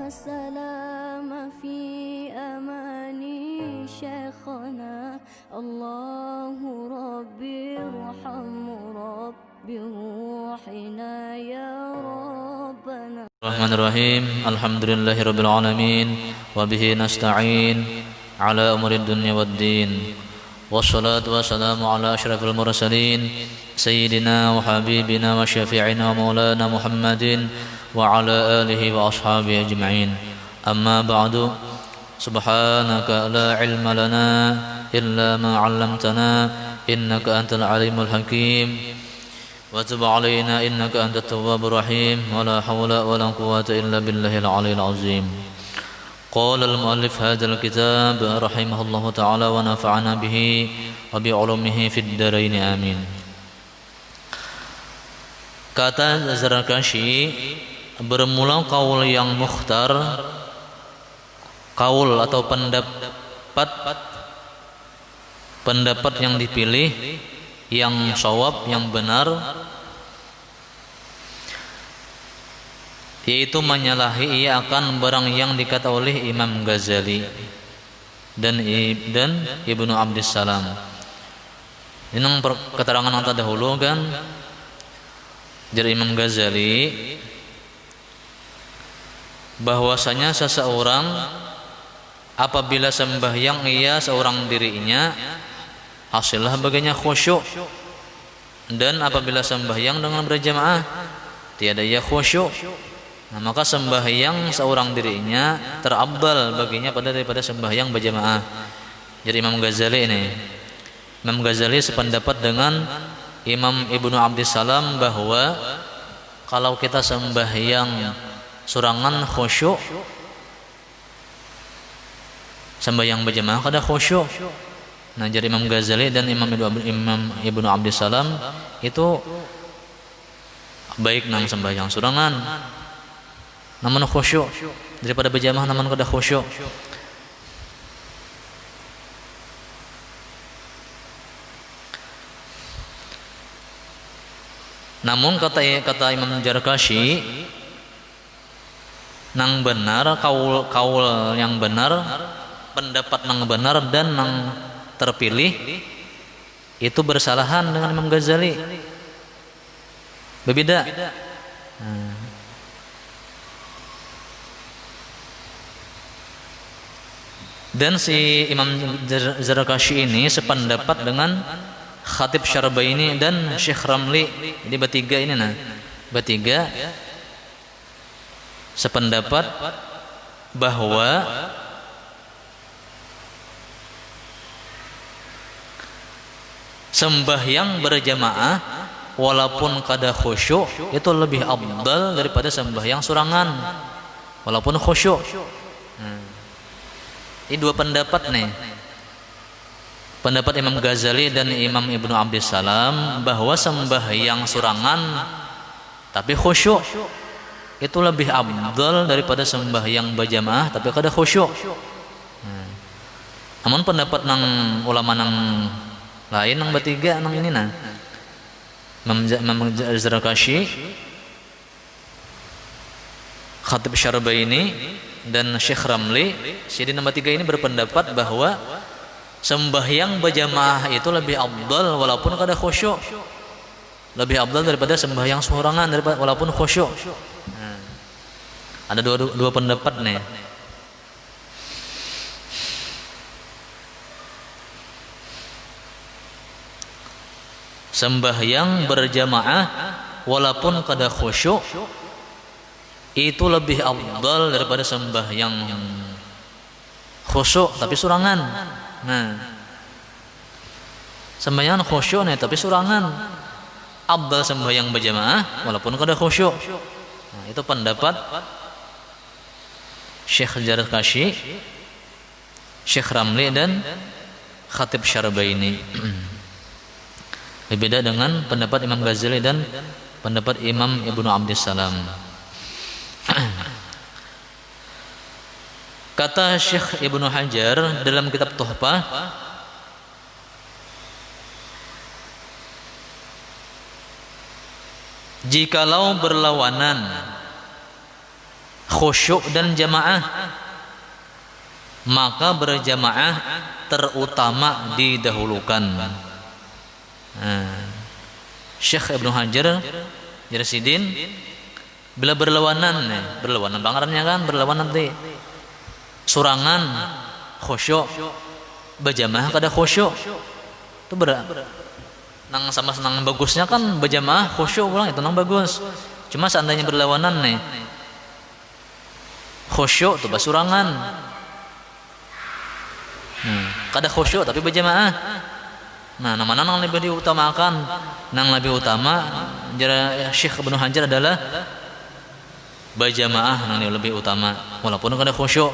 سلام في أماني شيخنا الله ربي ارحم ربي روحنا يا ربنا. الرحمن الرحيم الحمد لله رب العالمين وبه نستعين على أمور الدنيا والدين والصلاة والسلام على أشرف المرسلين سيدنا وحبيبنا وشفيعنا ومولانا محمد وعلى آله وأصحابه أجمعين. أما بعد سبحانك لا علم لنا إلا ما علمتنا إنك أنت العليم الحكيم وتب علينا إنك أنت التواب الرحيم ولا حول ولا قوة إلا بالله العلي العظيم. قال المؤلف هذا الكتاب رحمه الله تعالى ونفعنا به وبعلومه في الدارين آمين. Kata Zarkashi, bermula kaul yang mukhtar, kaul atau pendapat yang dipilih, yang shawab, yang benar, yaitu menyalahi ia akan barang yang dikata oleh Imam Ghazali dan Ibnu Abdissalam. Ini keterangan yang terdahulu kan dari Imam Ghazali bahwasanya seseorang apabila sembahyang ia seorang dirinya hasillah baginya khusyuk, dan apabila sembahyang dengan berjamaah tiada ia khusyuk, nah maka sembahyang seorang dirinya terabdal baginya daripada sembahyang berjamaah. Jadi Imam Ghazali Imam Ghazali sependapat dengan Imam Ibnu Abdissalam bahwa kalau kita sembahyang surangan khusyuk, sembahyang berjamaah kada khusyuk. Nah, jadi Imam Ghazali dan Imam Ibnu Abdissalam itu baik nang sembahyang surangan namun khusyuk daripada berjamaah namun kada khusyuk. Namun kata Imam Zarkashi, nang benar kaul yang benar, pendapat nang benar dan nang terpilih itu bersalahan dengan Imam Ghazali, berbeda. Dan si Imam Zarkashi ini sependapat dengan Khatib Syarbaini dan Syekh Ramli. Jadi bertiga sependapat bahwa sembahyang berjamaah walaupun kada khusyuk itu lebih afdal daripada sembahyang surangan walaupun khusyuk. Ini dua pendapat nih. Pendapat Imam Ghazali dan Imam Ibnu Abdissalam bahwa sembahyang surangan tapi khusyuk itu lebih afdal daripada sembahyang berjamaah tapi kada khusyuk. Namun pendapat nang ulama nang lain nang bertiga nang ini Imam Zarkashi, Khatib Syarbaini dan Syekh Ramli, jadi nomor tiga ini berpendapat bahwa sembahyang berjamaah itu lebih afdal walaupun kada khusyuk, lebih afdal daripada sembahyang surangan walaupun khusyuk. Ada dua pendapat nih. Sembahyang berjamaah walaupun kada khusyuk itu lebih afdal daripada sembahyang khusyuk tapi surangan. Nah, sembahyang khusyuk nih tapi surangan afdal sembahyang berjamaah walaupun kada khusyuk. Nah, itu pendapat Syekh Zarkashi, Syekh Ramli dan Khatib Syarbaini. Berbeda dengan pendapat Imam Ghazali dan pendapat Imam Ibnu Abdissalam. Kata Syekh Ibnu Hajar dalam kitab Tuhfah, jikalau berlawanan khusyuk dan jamaah, maka berjamaah terutama didahulukan. Syekh Ibnu Hajar Jarsidin bila berlawanan bangarannya kan, berlawanan nanti surangan khusyuk berjamaah kada khusyuk itu nang sama senang bagusnya kan berjamaah khusyuk pulang itu nang bagus. Cuma seandainya berlawanan nih khusyuk tuh basurangan, kada khusyuk tapi berjamaah. Nah, mana nang lebih diutamakan? Nang lebih utama jara Syekh Ibnu Hajar adalah berjamaah nang lebih utama walaupun kada khusyuk.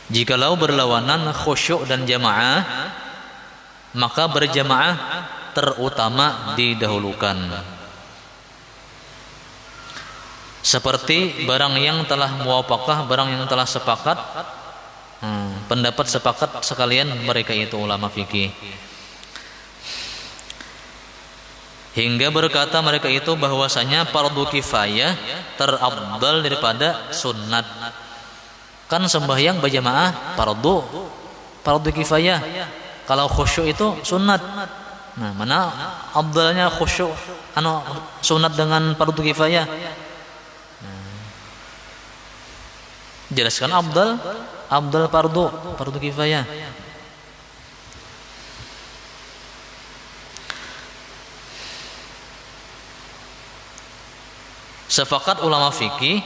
Jikalau berlawanan khusyuk dan jamaah, maka berjamaah terutama didahulukan. Seperti barang yang telah muwafaqah, barang yang telah sepakat, pendapat sepakat sekalian mereka itu ulama fikih, hingga berkata mereka itu bahwasanya fardu kifayah terafdal daripada sunnat. Kan sembahyang berjamaah fardu kifayah, kalau khusyuk itu sunnat. Nah, mana afdalnya khusyuk sunat dengan fardu kifayah? Jelaskan afdal fardu kifayah. Sepakat ulama fikih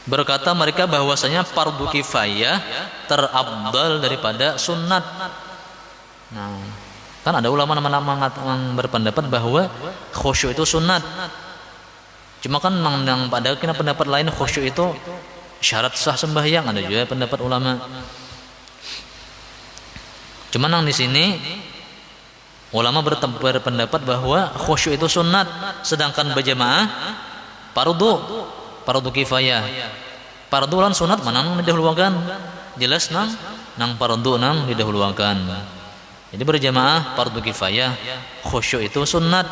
berkata mereka bahwasanya fardu kifayah terafdal daripada sunnat. Nah, kan ada ulama yang berpendapat bahwa khusyuk itu sunnat. Cuma kan yang pada pendapat lain khusyuk itu syarat sah sembahyang, ada juga pendapat ulama. Cuma yang di sini ulama berpendapat bahwa khusyuk itu sunnat, sedangkan berjamaah fardu kifayah. Fardu lan sunat mana nang didahulukan? Jelas nang fardu nang didahulukan. Jadi berjamaah fardu kifayah, khusyuk itu sunat.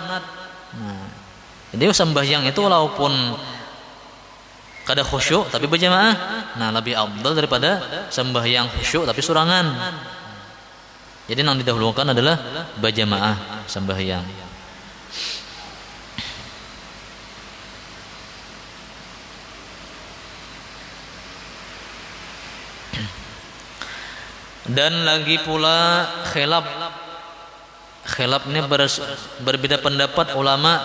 Nah, jadi sembahyang itu walaupun kada khusyuk tapi berjamaah, nah lebih afdal daripada sembahyang khusyuk tapi surangan. Jadi yang didahulukan adalah berjamaah sembahyang. Dan lagi pula khilaf ini berbeda pendapat ulama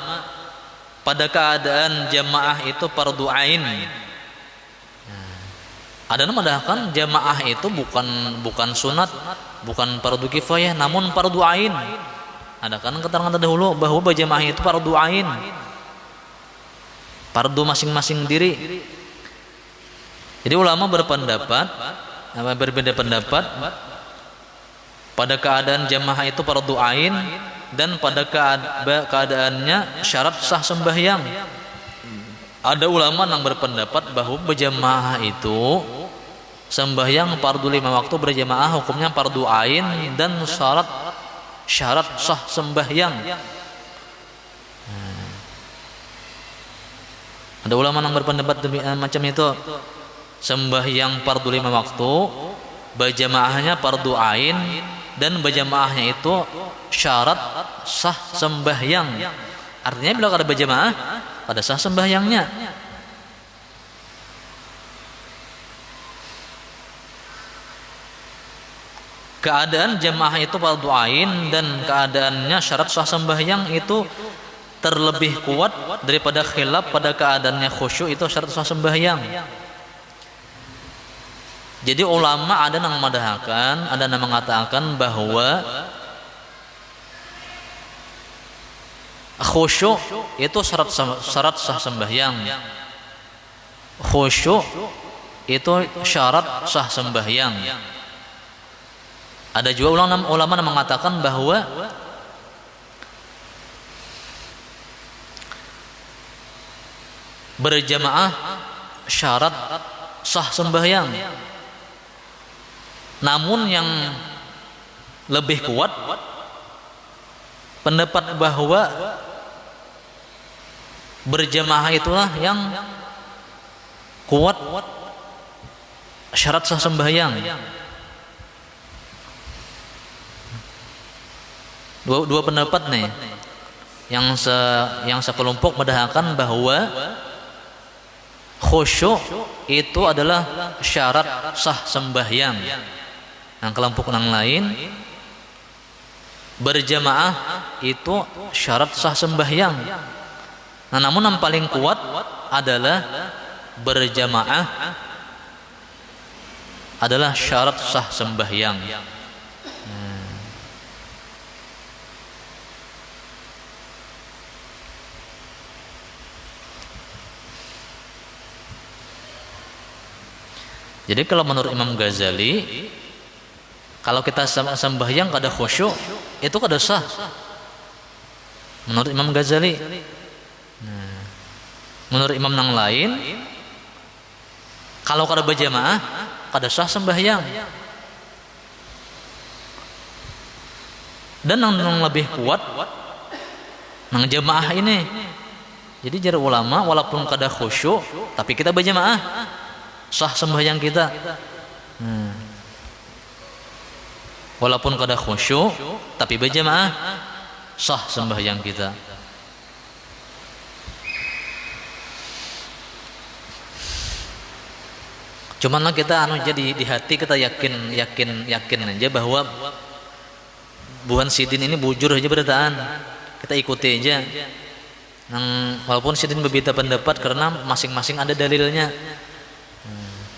pada keadaan jamaah itu fardu ain. Ada yang mengatakan jamaah itu bukan sunat, bukan fardu kifayah, namun fardu ain. Ada kan keterangan terdahulu bahwa berjamaah itu fardu ain, fardu masing-masing diri. Jadi ulama berbeda pendapat pada keadaan jamaah itu fardu ain dan pada keadaannya syarat sah sembahyang. Ada ulama yang berpendapat bahwa berjamaah itu sembahyang fardu 5 waktu berjamaah hukumnya fardu ain dan syarat sah sembahyang. Ada ulama yang berpendapat macam itu. Sembahyang fardu 5 waktu berjamaahnya fardu ain dan berjamaahnya itu syarat sah sembahyang. Artinya bila ada berjamaah pada sah sembahyangnya. Keadaan jamaah itu fardu ain dan keadaannya syarat sah sembahyang itu terlebih kuat daripada khilaf pada keadaannya khusyuk itu syarat sah sembahyang. Jadi ulama ada yang madahkan, ada yang mengatakan bahwa khusyuk itu syarat sah sembahyang. Khusyuk itu syarat sah sembahyang. Ada juga ulama yang mengatakan bahwa berjamaah syarat sah sembahyang. Namun yang lebih kuat pendapat bahwa berjamaah itulah yang kuat syarat sah sembahyang. Dua pendapat nih. Yang sekelompok mendahulukan bahwa khusyuk itu adalah syarat sah sembahyang. Yang kelompok yang lain berjamaah itu syarat sah sembahyang. Nah, namun yang paling kuat adalah berjamaah adalah syarat sah sembahyang. Jadi kalau menurut Imam Ghazali, kalau kita sembahyang kada khusyuk, itu kada sah. Menurut Imam Ghazali. Menurut imam yang lain, kalau kada berjamaah, kada sah sembahyang. Dan yang lebih kuat, nang jamaah ini. Jadi jar ulama, walaupun kada khusyuk, tapi kita berjamaah, sah sembahyang kita. Walaupun kada khusyuk tapi berjamaah, sah sembahyang kita. Cumanlah kita jadi di hati kita yakin aja bahwa buhan sidin ini bujur aja beritaan. Kita ikuti aja. Walaupun sidin berbeda pendapat karena masing-masing ada dalilnya.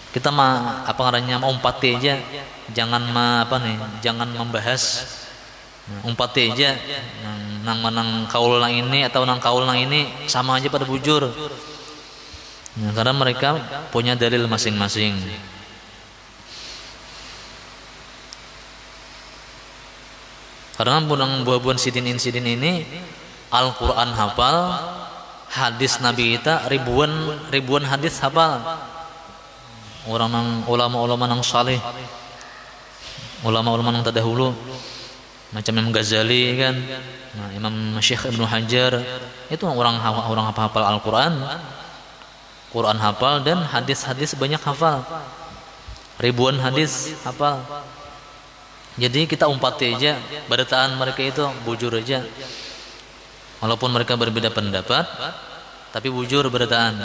Kita mau umpati aja, jangan membahas, umpati aja nang kaul nang ini atau nang kaul nang ini sama aja pada bujur. Karena mereka punya dalil masing-masing. Karena buah-buahan sidin ini Al-Quran hafal, hadis Nabi kita ribuan hadis hafal. Ulama-ulama nang saleh, ulama-ulama nang terdahulu, macam Imam Ghazali kan, Imam Syekh Ibnu Hajar, itu orang hafal Al-Quran, Quran hafal, dan hadis-hadis banyak hafal, ribuan hadis hafal. Jadi kita umpati aja beritaan mereka itu bujur aja, walaupun mereka berbeda pendapat, tapi bujur beritaan.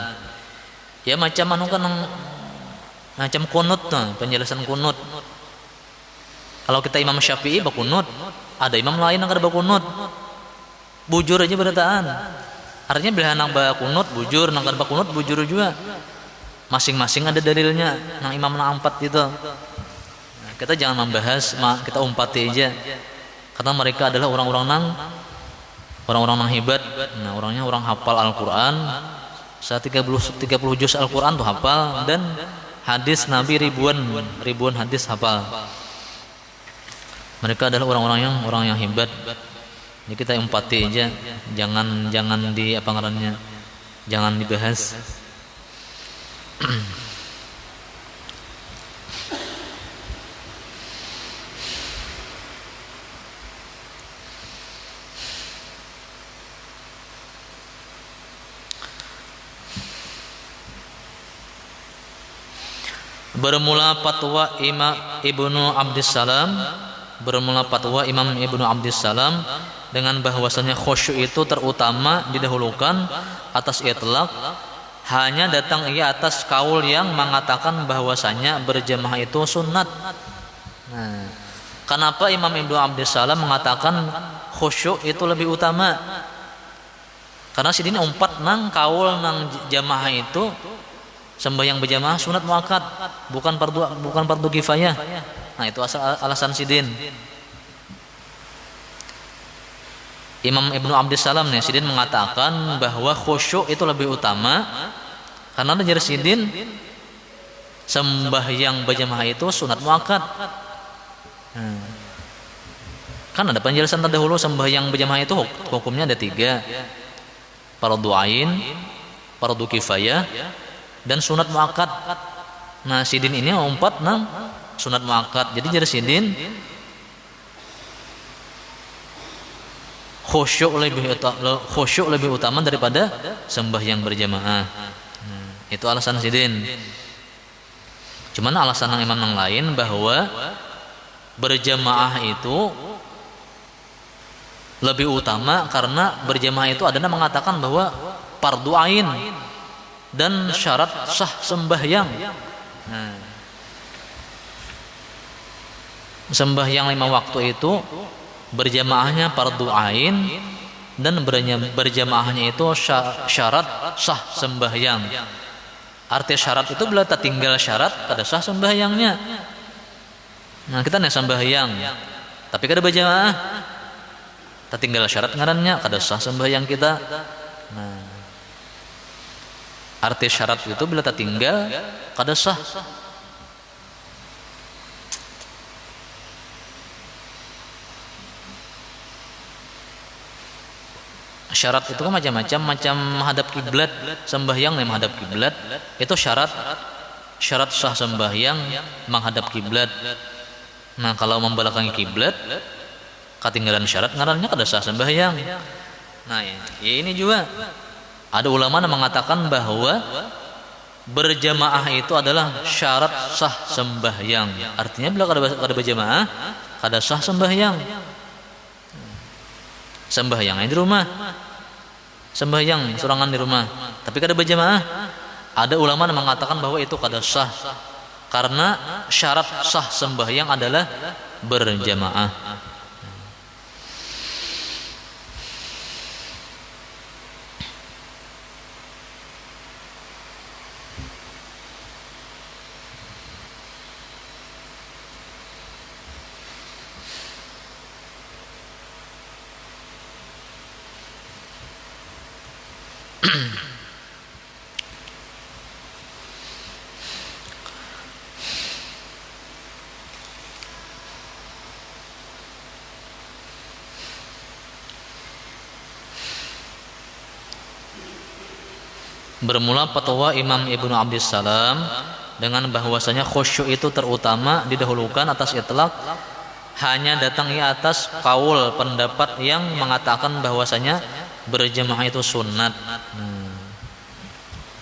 Ya macam macam kunut, penjelasan kunut. Kalau kita Imam Syafi'i berkunut, ada imam lain yang kada berkunut, bujur aja beritaan. Artinya bila nang berkunut bujur, nang kada berkunut bujur juga. Masing-masing ada dalilnya. Nang imam nang empat itu. Nah, kita jangan membahas, kita umpati aja. Karena mereka adalah orang-orang nang hebat. Nah, orangnya orang hafal Al-Quran. 30 juz Al-Quran tuh hafal, dan hadis Nabi ribuan hadis hafal. Mereka adalah orang yang hebat. Jadi kita empati aja, jangan jangan dibahas. Bermula fatwa Imam Ibnu Abdissalam dengan bahwasanya khusyuk itu terutama didahulukan atas itlaq, hanya datang ia atas kaul yang mengatakan bahwasanya berjamaah itu sunnat. Nah, kenapa Imam Ibnu Abdissalam mengatakan khusyuk itu lebih utama? Karena sidin umpat nang kaul nang jamaah itu sembahyang berjamaah sunat muakkad, bukan fardu kifayah. Nah, itu alasan sidin. Imam Ibnu Abdissalam nih, sidin mengatakan bahwa khusyuk itu lebih utama karena ada sidin sembahyang berjamaah itu sunat muakkad. Kan ada penjelasan terdahulu sembahyang berjamaah itu hukumnya ada 3. Fardu ain, fardu kifayah, dan sunat muakkad. Nah, sidin ini umpat nang sunat muakkad. Jadi jersidin khusyuk lebih utama daripada sembahyang berjamaah. Itu alasan sidin. Cuman alasan imam yang lain bahwa berjamaah itu lebih utama karena berjamaah itu ada yang mengatakan bahwa fardu ain dan syarat sah sembahyang. Sembahyang 5 waktu itu berjamaahnya fardu ain dan berjamaahnya itu syarat sah sembahyang. Arti syarat itu bila tertinggal syarat kada sah sembahyangnya. Nah, kita nih sembahyang tapi kada berjamaah, tertinggal syarat ngarannya kada sah sembahyang kita. Nah, arti syarat itu bila tertinggal kada sah. Syarat itu kan macam-macam, macam menghadap kiblat, sembahyang yang menghadap kiblat itu syarat sah sembahyang menghadap kiblat. Nah, kalau membelakangi kiblat ketinggalan syarat ngarannya kada sah sembahyang. Nah, ya ini juga ada ulama yang mengatakan bahwa berjamaah itu adalah syarat sah sembahyang. Artinya bila kada berjamaah kada sah sembahyang. Sembahyang di rumah, sembahyang sorangan di rumah, tapi kada berjamaah. Ada ulama yang mengatakan bahwa itu kada sah karena syarat sah sembahyang adalah berjamaah. Bermula fatwa Imam Ibnu Abdissalam dengan bahwasanya khusyuk itu terutama didahulukan atas itlaq hanya datang di atas kaul pendapat yang mengatakan bahwasanya berjamaah itu sunat.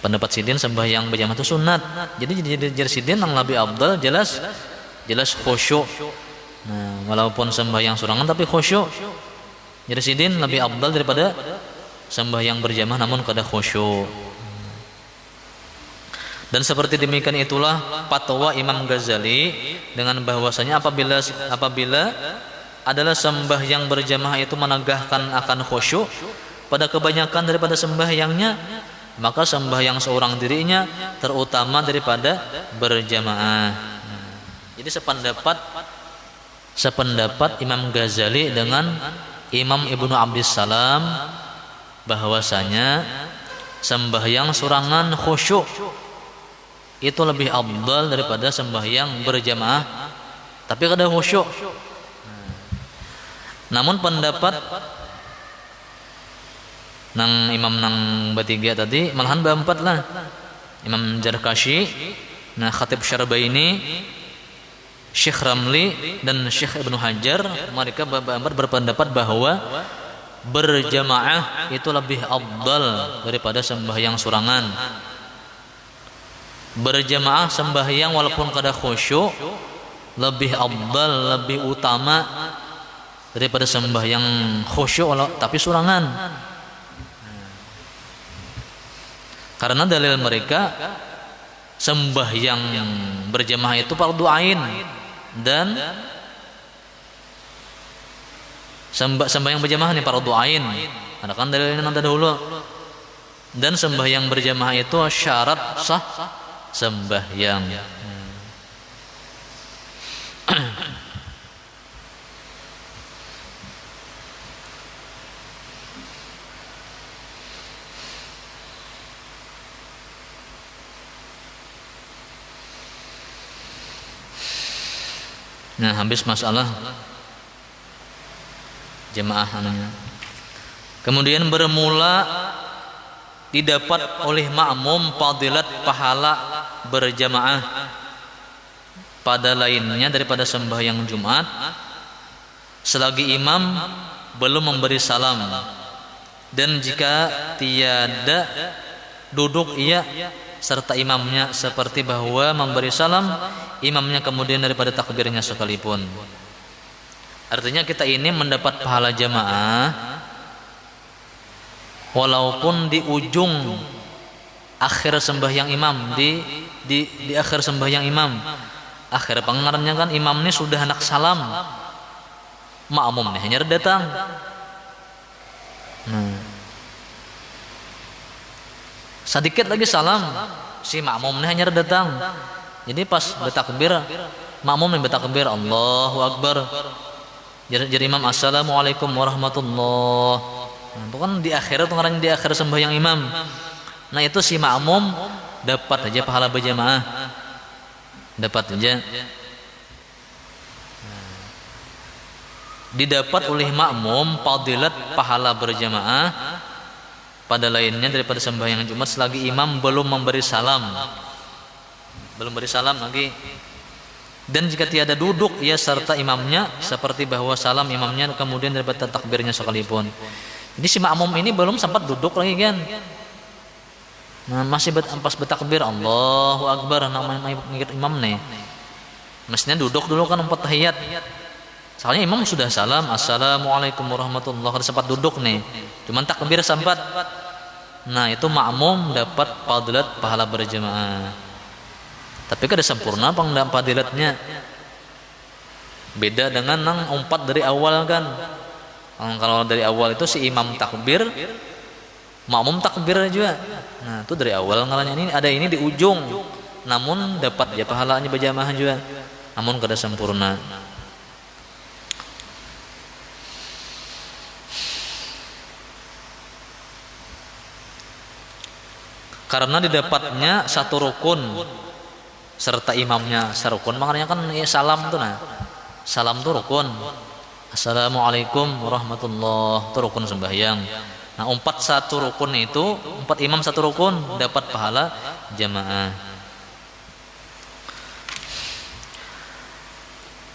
Pendapat sidin sembahyang berjamaah itu sunat. Jadi sidin yang lebih afdal jelas khusyuk. Nah, walaupun sembahyang sorangan tapi khusyuk. Jadi sidin lebih afdal daripada sembahyang berjamaah namun kada khusyuk. Dan seperti demikian itulah fatwa Imam Ghazali dengan bahwasanya apabila adalah sembahyang berjamaah itu menegahkan akan khusyuk pada kebanyakan daripada sembahyangnya, maka sembahyang seorang dirinya terutama daripada berjamaah. Jadi sependapat Imam Ghazali dengan Imam Ibnu Abdissalam bahwasanya sembahyang sorangan khusyuk itu lebih afdal daripada sembahyang berjamaah tapi kada khusyuk. Namun pendapat nang imam nang bertiga tadi malahan berempat lah, Imam Zarkashi, nah Khatib Syarbaini, Syekh Ramli dan Syekh Ibnu Hajar, mereka berempat berpendapat bahwa berjamaah itu lebih afdal daripada sembahyang sorangan. Berjamaah sembahyang walaupun kada khusyuk lebih afdal, lebih utama daripada sembahyang khusyuk tapi sorangan. Karena dalil mereka sembahyang berjamaah itu fardu ain dan sembahyang berjamaah ini fardu ain. Ada kan dalilnya nanti dahulu. Dan sembahyang berjamaah itu syarat sah sembahyang. Nah, habis masalah jemaah anunya. Kemudian bermula didapat oleh makmum fadilat pahala berjamaah. pada lainnya daripada sembahyang Jumat selagi imam belum memberi salam, dan jika tiada duduk ia serta imamnya, seperti bahwa memberi salam imamnya kemudian daripada takbirnya sekalipun. Artinya kita ini mendapat pahala jamaah walaupun di ujung akhir sembahyang imam, di akhir sembahyang imam, akhir pengarannya kan imam ini sudah hendak salam, makmum nih hanya datang. Sedikit lagi salam, si makmum nih hanya datang. Jadi pas bertakbir, makmum yang bertakbir Allahu Akbar, jadi imam assalamualaikum warahmatullah. Itu kan di akhir, itu ngarannya di akhir sembahyang imam. Nah itu si makmum dapat aja pahala berjamaah, dapat aja. Didapat oleh makmum fadilat pahala berjamaah pada lainnya daripada sembahyang Jumat selagi imam belum memberi salam, belum beri salam lagi. Dan jika tiada duduk ia serta imamnya, seperti bahwa salam imamnya kemudian daripada takbirnya sekalipun. Jadi si makmum ini belum sempat duduk lagi kan. Nah, masih pas bertakbir Allahu Akbar, namanya ngikut imam nih. Mestinya duduk dulu kan 4 tahiyat. Soalnya imam sudah salam assalamualaikum warahmatullahi wabarakatuh, sempat duduk nih. Cuman takbir sempat. Nah, itu makmum dapat fadilat pahala berjamaah. Tapi kada sempurna fadilatnya. Beda dengan nang 4 dari awal kan. Kalau dari awal itu si imam takbir, makmum takbir juga. Nah, itu dari awal ngarannya. Ini ada ini di ujung. Namun dapat ya pahalanya berjamaah juga. Namun kada sempurna. Karena didapatnya satu rukun serta imamnya serukun, makanya kan ya, salam tuh nah. Salam tuh rukun. Assalamualaikum warahmatullah, itu rukun sembahyang. Nah, 4 satu rukun itu, 4 imam satu rukun dapat pahala jamaah.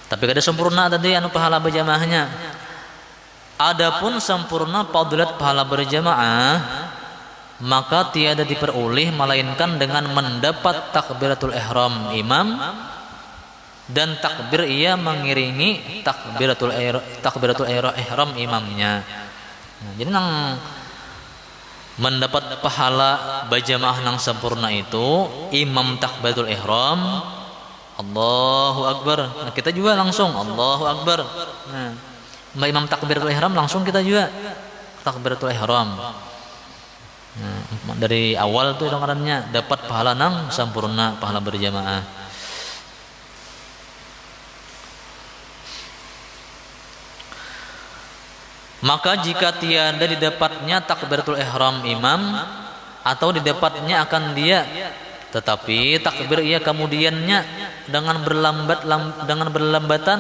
Tapi kada sempurna tadi anu pahala berjamaahnya. Adapun sempurna fadilat pahala berjamaah, maka tiada diperoleh melainkan dengan mendapat takbiratul ihram imam dan takbir ia mengiringi takbiratul ihram imamnya. Nah, jadi nang mendapat pahala berjamaah nang sempurna itu imam takbiratul ihram Allahu Akbar. Nah, kita juga langsung Allahu Akbar. Nah, imam takbiratul ihram langsung kita juga takbiratul ihram. Nah, dari awal tuh ngarannya dapat pahala nang sempurna pahala berjamaah. Maka jika tiada didapatnya takbiratul ihram imam atau didapatnya akan dia, tetapi takbir ia kemudiannya dengan berlambatan,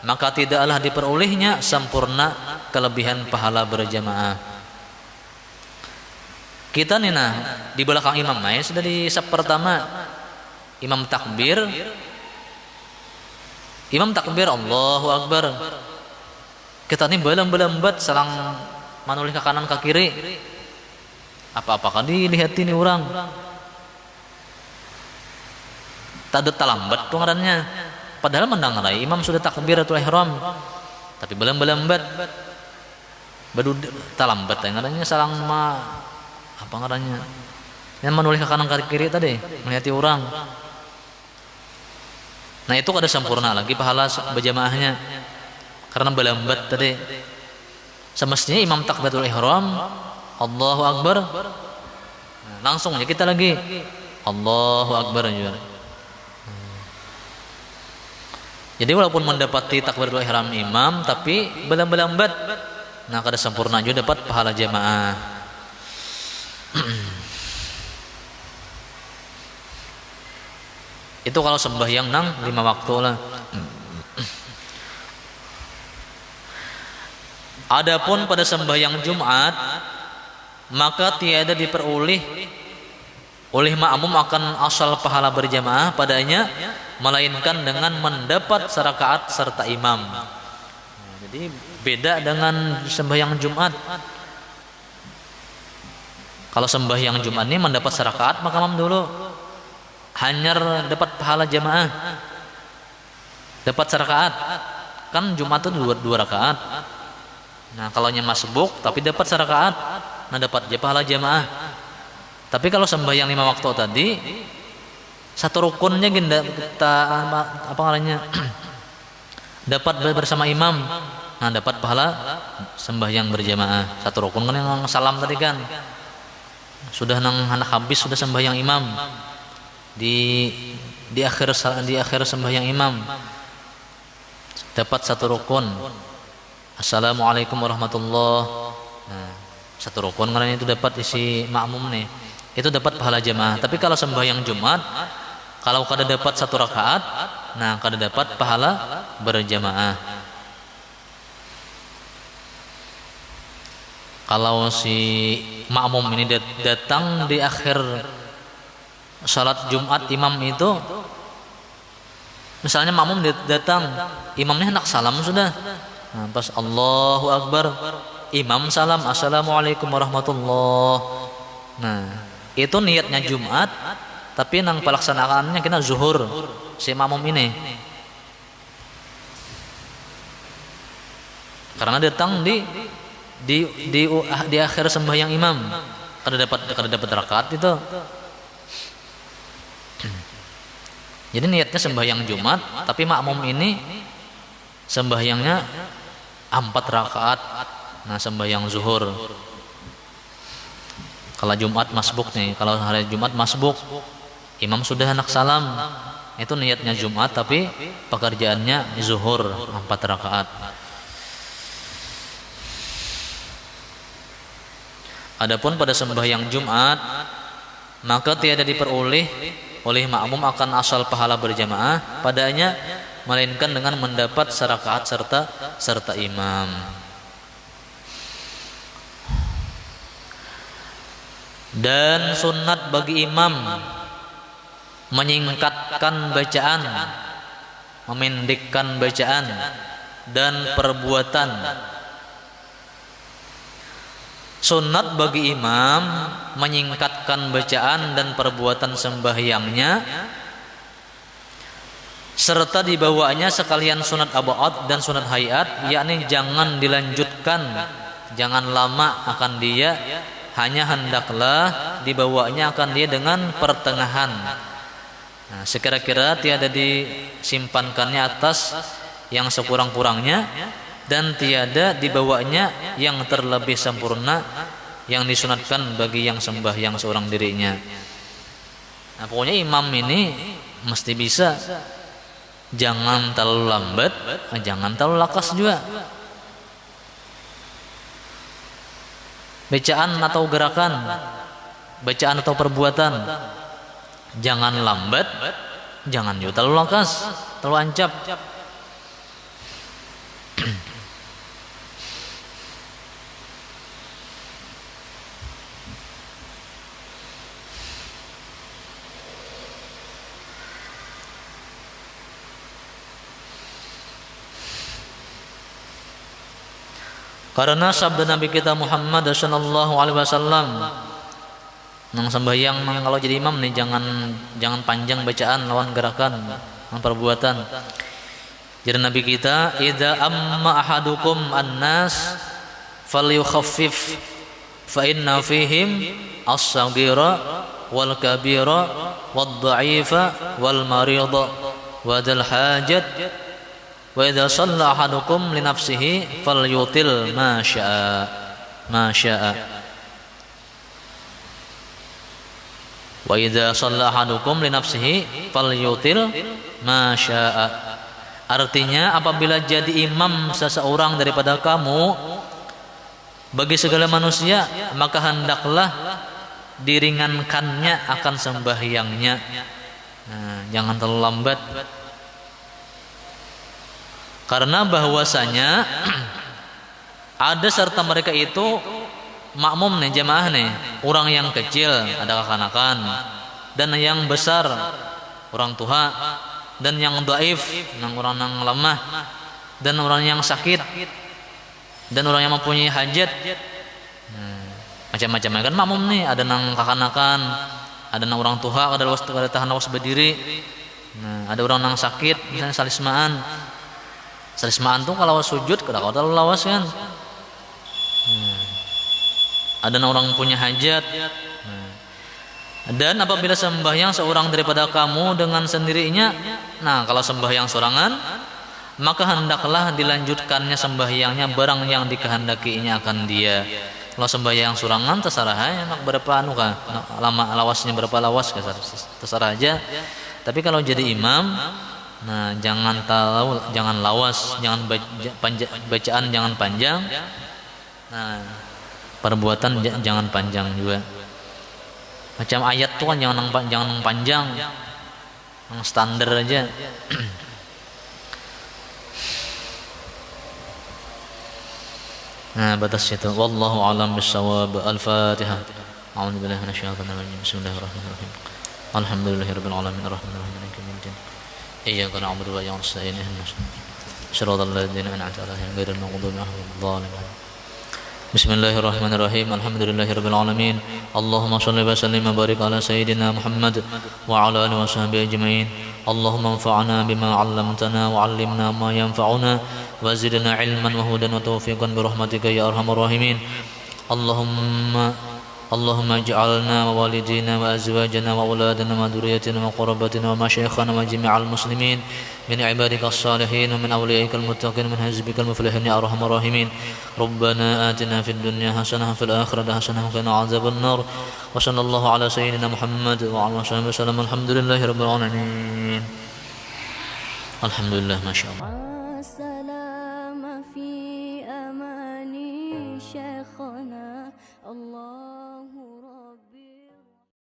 maka tidaklah diperolehnya sempurna kelebihan pahala berjamaah. Kita nih nah di belakang imam nih sudah di saf pertama imam takbir Allahu Akbar. Kita nih belambat selang manulih ke kanan ke kiri. Apa-apakah dilihatin nih orang? Tadu talambat pengarannya. Padahal mendengarai imam sudah takbiratul ihram, tapi belambat. Baru talambat ngarannya selang apa ngarannya? Yang manulih ke kanan ke kiri tadi, melihati orang. Nah, itu kada sempurna lagi pahala berjamaahnya. Karena belambat tadi. Semestinya imam takbiratul ihram Allahu Akbar. Nah, langsung aja kita lagi Allahu Akbar juga. Jadi walaupun mendapati takbiratul ihram imam tapi belambat, nah kada sempurna juga dapat pahala jamaah. Itu kalau sembahyang nang 5 waktu lah. Adapun pada sembahyang Jumat, maka tiada diperoleh oleh makmum akan asal pahala berjamaah padanya, melainkan dengan mendapat serakaat serta imam. Jadi beda dengan sembahyang Jumat. Kalau sembahyang Jumat ini mendapat serakaat maka imam dulu, hanya dapat pahala jamaah, dapat serakaat. Kan Jumat itu dua rakaat. Nah kalau nya masbuk tapi dapat serakaat, nah dapat pahala jamaah. Tapi kalau sembahyang 5 waktu tadi, satu rukunnya kita apa namanya dapat bersama imam, nah dapat pahala sembahyang berjamaah. Satu rukun kan yang salam tadi kan, sudah nang anak habis sudah sembahyang imam di akhir sembahyang imam dapat satu rukun. Assalamualaikum warahmatullahi. Nah, satu rukun karena itu dapat isi makmum nih, itu dapat pahala jamaah. Tapi kalau sembahyang Jumat, kalau kada dapat satu rakaat, nah kada dapat pahala berjamaah. Kalau si makmum ini datang di akhir salat Jumat imam itu, misalnya makmum datang, imamnya hendak salam sudah, nah, pas Allahu Akbar, imam salam Assalamualaikum warahmatullahi. Nah itu niatnya Jumat, tapi nang pelaksanaannya kita zuhur si makmum ini, karena datang di akhir sembahyang imam, kada dapat rakaat itu. Jadi niatnya sembahyang Jumat, tapi makmum ini sembahyangnya 4 rakaat. Nah sembahyang zuhur. Kalau Jumat masbuk nih, kalau hari Jumat masbuk, imam sudah hendak salam, itu niatnya Jumat tapi pekerjaannya zuhur 4 rakaat. Adapun pada sembahyang Jumat, maka tiada diperoleh oleh makmum akan asal pahala berjamaah padanya, melainkan dengan mendapat serakaat serta imam. Dan sunat bagi imam menyingkatkan bacaan, memendekkan bacaan dan perbuatan. Sunat bagi imam menyingkatkan bacaan dan perbuatan sembahyangnya, serta dibawanya sekalian sunat abad dan sunat hayat, yakni jangan dilanjutkan, jangan lama akan dia, hanya hendaklah dibawanya akan dia dengan pertengahan. Nah, sekira-kira tiada disimpankannya atas yang sekurang-kurangnya, dan tiada dibawanya yang terlebih sempurna yang disunatkan bagi yang sembahyang seorang dirinya. Nah, pokoknya imam ini mesti bisa, jangan terlalu lambat, jangan terlalu lakas juga. Bacaan atau gerakan, bacaan atau perbuatan, jangan lambat, jangan juga terlalu lakas, terlalu ancap. Karena sabda Nabi kita Muhammad sallallahu alaihi wasallam, nang sembahyang kalau jadi imam nih jangan panjang bacaan lawan gerakan, lawan perbuatan. Jadi Nabi kita, idza amma ahadukum annas falyukhaffif fa inna fihim as-saghira wal kabira wad dha'ifa wal marida wa dzal hajat. Wa idza shalla ahadukum li nafsihi falyutil ma syaa. Wa idza shalla ahadukum li nafsihi falyutil ma syaa. Artinya apabila jadi imam seseorang daripada kamu bagi segala manusia, maka hendaklah diringankannya akan sembahyangnya. Nah, jangan terlalu lambat. Karena bahwasanya ada serta mereka itu makmum nih, jamaah nih, orang yang kecil, ada kekanakan, dan yang besar orang tua, dan yang dhaif nang orang yang lemah, dan orang yang sakit, dan orang yang mempunyai hajat. Macam-macam kan makmum nih, ada nang kakanakan, ada nang orang tua kada tahan lawas berdiri. Ada orang nang sakit, misalnya salismaan. Salismaan tuh kalau sujud kada lawas kan. Ada nang orang punya hajat. Dan apabila sembahyang seorang daripada kamu dengan sendirinya, kalau sembahyang sorangan, maka hendaklah dilanjutkannya sembahyangnya barang yang dikehendakinya akan dia. Kalau sembahyang sorangan terserah aja nak berapa lama lawasnya, berapa lawas terserah aja. Tapi kalau jadi imam, jangan lawas, jangan bacaan jangan panjang. Perbuatan jangan panjang juga. Macam ayat tuh kan jangan panjang, yang standar aja. Batas itu. Wallahu a'lam bissawab. Al-Fatihah. A'udzu billahi minasyaitonir rajim. Bismillahirrahmanirrahim. Alhamdulillahirabbil alamin arrahmanir rahim maliki yaumiddin. Iyyaka na'budu wa iyyaka nasta'in ihdinas siratal ladzina an'amta 'alaihim ghairil maghdubi 'alaihim waladdallin. Bismillahirrahmanirrahim. Alhamdulillahirabbil alamin. Allahumma shalli wa sallim wa barik ala sayyidina Muhammad wa ala alihi washabbihi ajmain. Allahumma anfa'na bima 'allamtana wa 'allimna ma yanfa'una wa zidna 'ilman wa hudan wa tawfiqan bi rahmatika ya arhamar rahimin. Allahumma ij'alna wa walidina wa azwajana wa auladana wa dhurriyyatina wa qurbatina wa masyayikhana wa jami'al muslimin min ibadika as-salihin wa min awliyaika al-muttaqin min hizbika al-muflihin ya arhamar rahimin. Rabbana atina fid dunya hasanah wa fil akhirati hasanah wa qina adzaban nar. Wa sallallahu ala sayyidina Muhammad wa ala alihi wasallam. Alhamdulillahi rabbil alamin. Alhamdulillah, masyaallah. Salam fi amani syekhana Allah.